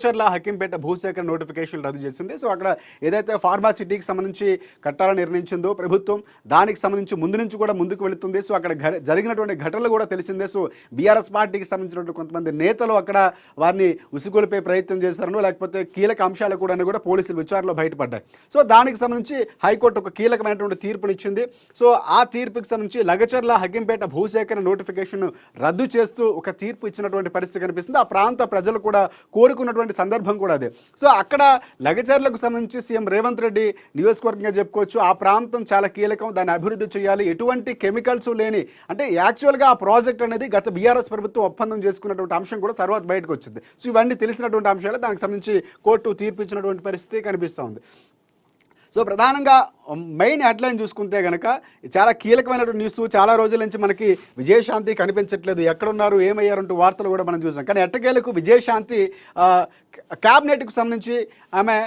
చర్ల హకీంపేట భూసేకరణ నోటిఫికేషన్ రద్దు చేసింది. సో అక్కడ ఏదైతే ఫార్మాసిటీకి సంబంధించి కట్టాలని నిర్ణయించిందో ప్రభుత్వం, దానికి సంబంధించి ముందు నుంచి కూడా ముందుకు వెళుతుంది. సో అక్కడ జరిగినటువంటి ఘటనలు కూడా తెలిసిందే. సో బీఆర్ఎస్ పార్టీకి సంబంధించినటువంటి కొంతమంది నేతలు అక్కడ వారిని ఉసిగొలిపే ప్రయత్నం చేశారనో, లేకపోతే కీలక అంశాలు కూడా పోలీసులు విచారణలో బయటపడ్డాయి. సో దానికి సంబంధించి హైకోర్టు ఒక కీలకమైనటువంటి తీర్పునిచ్చింది. సో ఆ తీర్పుకి సంబంధించి లగచర్ల హకీంపేట భూసేకరణ నోటిఫికేషన్ రద్దు చేస్తూ ఒక తీర్పు ఇచ్చినటువంటి పరిస్థితి కనిపిస్తుంది. ఆ ప్రాంత ప్రజలు కూడా కోరుకున్నటువంటి సందర్భం కూడా అదే. సో అక్కడ లగచర్లకు సంబంధించి సీఎం రేవంత్ రెడ్డి నియోజకవర్గంగా చెప్పుకోవచ్చు. ఆ ప్రాంతం చాలా కీలకం, దాన్ని అభివృద్ధి చేయాలి, ఎటువంటి కెమికల్స్ లేని, అంటే యాక్చువల్గా ఆ ప్రాజెక్ట్ అనేది గత బీఆర్ఎస్ ప్రభుత్వం ఒప్పందం చేసుకున్నటువంటి అంశం కూడా తర్వాత బయటకు వచ్చింది. సో ఇవన్నీ తెలిసినటువంటి అంశాలు, దానికి సంబంధించి కోర్టు తీర్పు ఇచ్చినటువంటి పరిస్థితి కనిపిస్తూ ఉంది. సో ప్రధానంగా మెయిన్ హెడ్లైన్ చూసుకుంటే కనుక చాలా కీలకమైనటువంటి న్యూస్. చాలా రోజుల నుంచి మనకి విజయశాంతి కనిపించట్లేదు, ఎక్కడున్నారు ఏమయ్యారంటూ వార్తలు కూడా మనం చూసాం. కానీ ఎట్టకేలకు విజయశాంతి క్యాబినెట్కి సంబంధించి ఆమె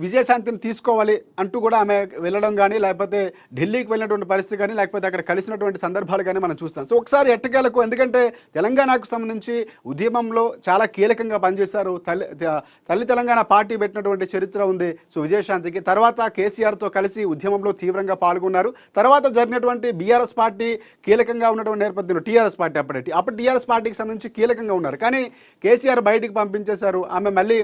విజయశాంతిని తీసుకోవాలి అంటూ కూడా ఆమె వెళ్ళడం కానీ, లేకపోతే ఢిల్లీకి వెళ్ళినటువంటి పరిస్థితి కానీ, లేకపోతే అక్కడ కలిసినటువంటి సందర్భాలు కానీ మనం చూస్తాం. సో ఒకసారి ఎట్టకేలకు, ఎందుకంటే తెలంగాణకు సంబంధించి ఉద్యమంలో చాలా కీలకంగా పనిచేశారు, తల్లి తెలంగాణ పార్టీ పెట్టినటువంటి చరిత్ర ఉంది. సో విజయశాంతికి తర్వాత కేసీఆర్తో కలిసి ఉద్యమంలో తీవ్రంగా పాల్గొన్నారు. తర్వాత జరిగినటువంటి బీఆర్ఎస్ పార్టీ కీలకంగా ఉన్నటువంటి నేపథ్యంలో టీఆర్ఎస్ పార్టీ అప్పుడు టీఆర్ఎస్ పార్టీకి సంబంధించి కీలకంగా ఉన్నారు. కానీ కేసీఆర్ బయటికి పంపించేశారు. ఆమె మళ్ళీ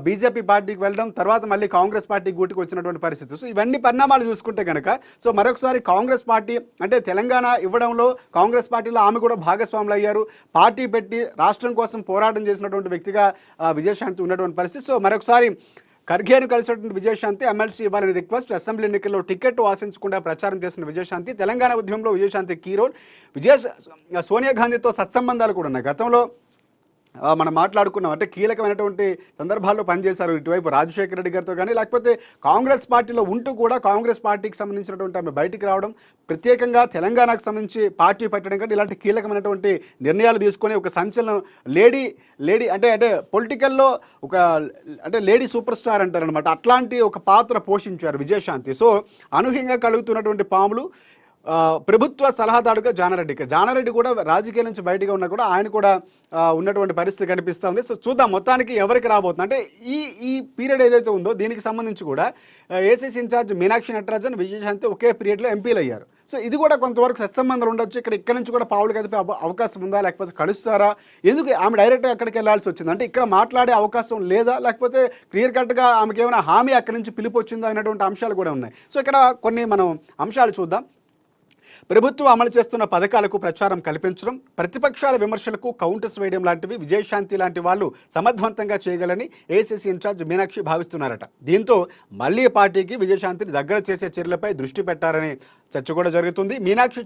బీజేపీ పార్టీకి వెళ్ళడం, తర్వాత మళ్ళీ కాంగ్రెస్ పార్టీ గూటికి వచ్చినటువంటి పరిస్థితి. సో ఇవన్నీ పరిణామాలు చూసుకుంటే కనుక, సో మరొకసారి కాంగ్రెస్ పార్టీ అంటే తెలంగాణ ఇవ్వడంలో కాంగ్రెస్ పార్టీలో ఆమె కూడా భాగస్వాములు అయ్యారు. పార్టీ పెట్టి రాష్ట్రం కోసం పోరాటం చేసినటువంటి వ్యక్తిగా విజయశాంతి ఉన్నటువంటి పరిస్థితి. సో మరొకసారి ఖర్గేను కలిసినటువంటి విజయశాంతి ఎమ్మెల్సీ ఇవ్వాలని రిక్వెస్ట్, అసెంబ్లీ ఎన్నికల్లో టికెట్ ఆశించకుండా ప్రచారం చేసిన విజయశాంతి, తెలంగాణ ఉద్యమంలో విజయశాంతి కీ రోల్. సోనియా గాంధీతో సత్సంబంధాలు కూడా ఉన్నాయి. గతంలో మనం మాట్లాడుకున్నాం, అంటే కీలకమైనటువంటి సందర్భాల్లో పనిచేశారు. ఇటువైపు రాజశేఖర రెడ్డి గారితో కానీ, లేకపోతే కాంగ్రెస్ పార్టీలో ఉంటూ కూడా కాంగ్రెస్ పార్టీకి సంబంధించినటువంటి ఆమె బయటికి రావడం, ప్రత్యేకంగా తెలంగాణకు సంబంధించి పార్టీ పెట్టడం కానీ, ఇలాంటి కీలకమైనటువంటి నిర్ణయాలు తీసుకొని ఒక సంచలనం లేడీ అంటే పొలిటికల్లో ఒక అంటే లేడీ సూపర్ స్టార్ అంటారనమాట, అట్లాంటి ఒక పాత్ర పోషించారు విజయశాంతి. సో అనూహ్యంగా కలుగుతున్నటువంటి పాములు ప్రభుత్వ సలహాదారుగా జానారెడ్డి కూడా రాజకీయాల నుంచి బయటగా ఉన్నా కూడా ఆయన కూడా ఉన్నటువంటి పరిస్థితి కనిపిస్తూ ఉంది. సో చూద్దాం మొత్తానికి ఎవరికి రాబోతుంది. అంటే ఈ పీరియడ్ ఏదైతే ఉందో దీనికి సంబంధించి కూడా ఏసీసీ ఇన్ఛార్జ్ మీనాక్షి నటరాజన్, విజయశాంతి ఒకే పీరియడ్లో ఎంపీలు అయ్యారు. సో ఇది కూడా కొంతవరకు సత్సంబంధాలు ఉండొచ్చు. ఇక్కడ నుంచి కూడా పావులు కదిపే అవకాశం ఉందా, లేకపోతే కలుస్తారా? ఎందుకు ఆమె డైరెక్ట్గా అక్కడికి వెళ్ళాల్సి వచ్చింది? అంటే ఇక్కడ మాట్లాడే అవకాశం లేదా, లేకపోతే క్లియర్ కట్గా ఆమెకి ఏమైనా హామీ అక్కడి నుంచి పిలుపు వచ్చిందా అనేటువంటి అంశాలు కూడా ఉన్నాయి. సో ఇక్కడ కొన్ని మనం అంశాలు చూద్దాం. ప్రభుత్వం అమలు చేస్తున్న పథకాలకు ప్రచారం కల్పించడం, ప్రతిపక్షాల విమర్శలకు కౌంటర్స్ వేయడం లాంటివి విజయశాంతి లాంటి వాళ్ళు సమర్థవంతంగా చేయగలని ఏసీసీ ఇన్ఛార్జ్ మీనాక్షి భావిస్తున్నారట. దీంతో మళ్లీ పార్టీకి విజయశాంతిని దగ్గర చేసే చర్యలపై దృష్టి పెట్టారని చర్చ కూడా జరుగుతుంది. మీనాక్షి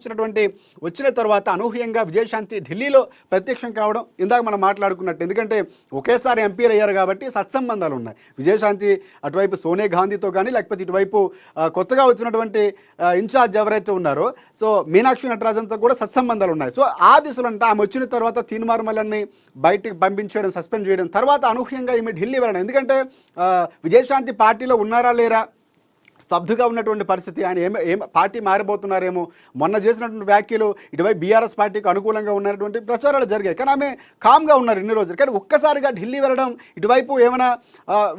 వచ్చిన తర్వాత అనూహ్యంగా విజయశాంతి ఢిల్లీలో ప్రత్యక్షం కావడం, ఇందాక మనం మాట్లాడుకున్నట్టు, ఎందుకంటే ఒకేసారి ఎంపీలు అయ్యారు కాబట్టి సత్సంబంధాలు ఉన్నాయి. విజయశాంతి అటువైపు సోనియా గాంధీతో కానీ, లేకపోతే ఇటువైపు కొత్తగా వచ్చినటువంటి ఇన్ఛార్జ్ ఎవరైతే ఉన్నారో సో మీనాక్షి నటరాజన్తో కూడా సత్సంబంధాలు ఉన్నాయి. సో ఆ దిశలో అంటే ఆమె వచ్చిన తర్వాత తీన్మార్మలని బయటికి పంపించడం, సస్పెండ్ చేయడం, తర్వాత అనూహ్యంగా ఈమె ఢిల్లీ వెళ్ళడం. ఎందుకంటే విజయశాంతి పార్టీలో ఉన్నారా లేరా స్తబ్దుగా ఉన్నటువంటి పరిస్థితి. ఆయన పార్టీ మారిపోతున్నారేమో, మొన్న చేసినటువంటి వ్యాఖ్యలు ఇటువైపు బీఆర్ఎస్ పార్టీకి అనుకూలంగా ఉన్నటువంటి ప్రచారాలు జరిగాయి. కానీ ఆమె కామ్గా ఉన్నారు ఇన్ని రోజులు. కానీ ఒక్కసారిగా ఢిల్లీ వెళ్ళడం, ఇటువైపు ఏమైనా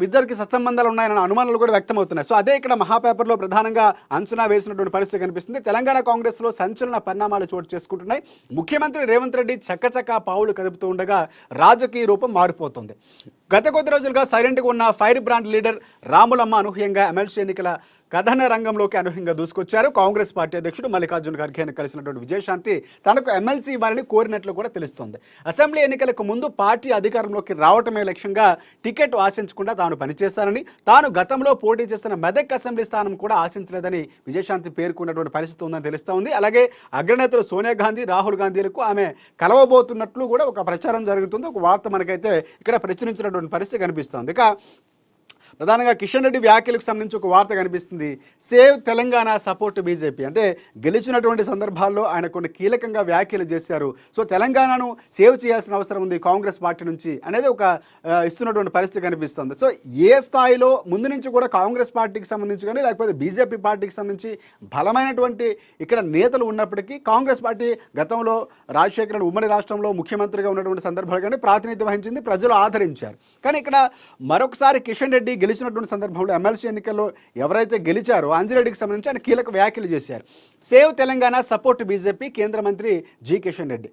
ఇద్దరికి సత్సంబంధాలు ఉన్నాయన్న అనుమానాలు కూడా వ్యక్తమవుతున్నాయి. సో అదే ఇక్కడ మహాపేపర్లో ప్రధానంగా అంచనా వేసినటువంటి పరిస్థితి కనిపిస్తుంది. తెలంగాణ కాంగ్రెస్లో సంచలన పరిణామాలు చోటు చేసుకుంటున్నాయి. ముఖ్యమంత్రి రేవంత్ రెడ్డి చక్కచక్క పావులు కదుపుతూ ఉండగా రాజకీయ రూపం మారిపోతుంది. గత కొద్ది రోజులుగా సైలెంట్గా ఉన్న ఫైర్ బ్రాండ్ లీడర్ రాములమ్మ అనూహ్యంగా ఎమ్మెల్సీ ఎన్నికల కథన రంగంలోకి అనూహ్యంగా దూసుకొచ్చారు. కాంగ్రెస్ పార్టీ అధ్యక్షుడు మల్లికార్జున ఖర్గేను కలిసినటువంటి విజయశాంతి తనకు ఎమ్మెల్సీ ఇవ్వాలని కోరినట్లు కూడా తెలుస్తోంది. అసెంబ్లీ ఎన్నికలకు ముందు పార్టీ అధికారంలోకి రావటమే లక్ష్యంగా టికెట్ ఆశించకుండా తాను పనిచేస్తానని, తాను గతంలో పోటీ చేస్తున్న మెదక్ అసెంబ్లీ స్థానం కూడా ఆశించలేదని విజయశాంతి పేర్కొన్నటువంటి పరిస్థితి ఉందని తెలుస్తూ ఉంది. అలాగే అగ్రనేతలు సోనియా గాంధీ, రాహుల్ గాంధీలకు ఆమె కలవబోతున్నట్లు కూడా ఒక ప్రచారం జరుగుతుంది. ఒక వార్త మనకైతే ఇక్కడ ప్రచురించినటువంటి పరిస్థితి కనిపిస్తోంది. ఇక ప్రధానంగా కిషన్ రెడ్డి వ్యాఖ్యలకు సంబంధించి ఒక వార్త కనిపిస్తుంది. Save Telangana support BJP. అంటే గెలిచినటువంటి సందర్భాల్లో ఆయన కొన్ని కీలకంగా వ్యాఖ్యలు చేశారు. సో తెలంగాణను సేవ్ చేయాల్సిన అవసరం ఉంది కాంగ్రెస్ పార్టీ నుంచి అనేది ఒక ఇస్తున్నటువంటి పరిస్థితి కనిపిస్తుంది. సో ఏ స్థాయిలో ముందు నుంచి కూడా కాంగ్రెస్ పార్టీకి సంబంధించి కానీ లేకపోతే బీజేపీ పార్టీకి సంబంధించి బలమైనటువంటి ఇక్కడ నేతలు ఉన్నప్పటికీ కాంగ్రెస్ పార్టీ గతంలో రాజశేఖరన్ ఉమ్మడి రాష్ట్రంలో ముఖ్యమంత్రిగా ఉన్నటువంటి సందర్భాలు కానీ ప్రాతినిధ్యం వహించింది, ప్రజలు ఆదరించారు. కానీ ఇక్కడ మరొకసారి కిషన్ రెడ్డి గెలిచినటువంటి సందర్భంలో ఎమ్మెల్సీ ఎన్నికల్లో ఎవరైతే గెలిచారో అంజిరెడ్డికి సంబంధించి ఆయన కీలక వ్యాఖ్యలు చేశారు. సేవ్ తెలంగాణ సపోర్ట్ బీజేపీ కేంద్ర మంత్రి జి కిషన్ రెడ్డి.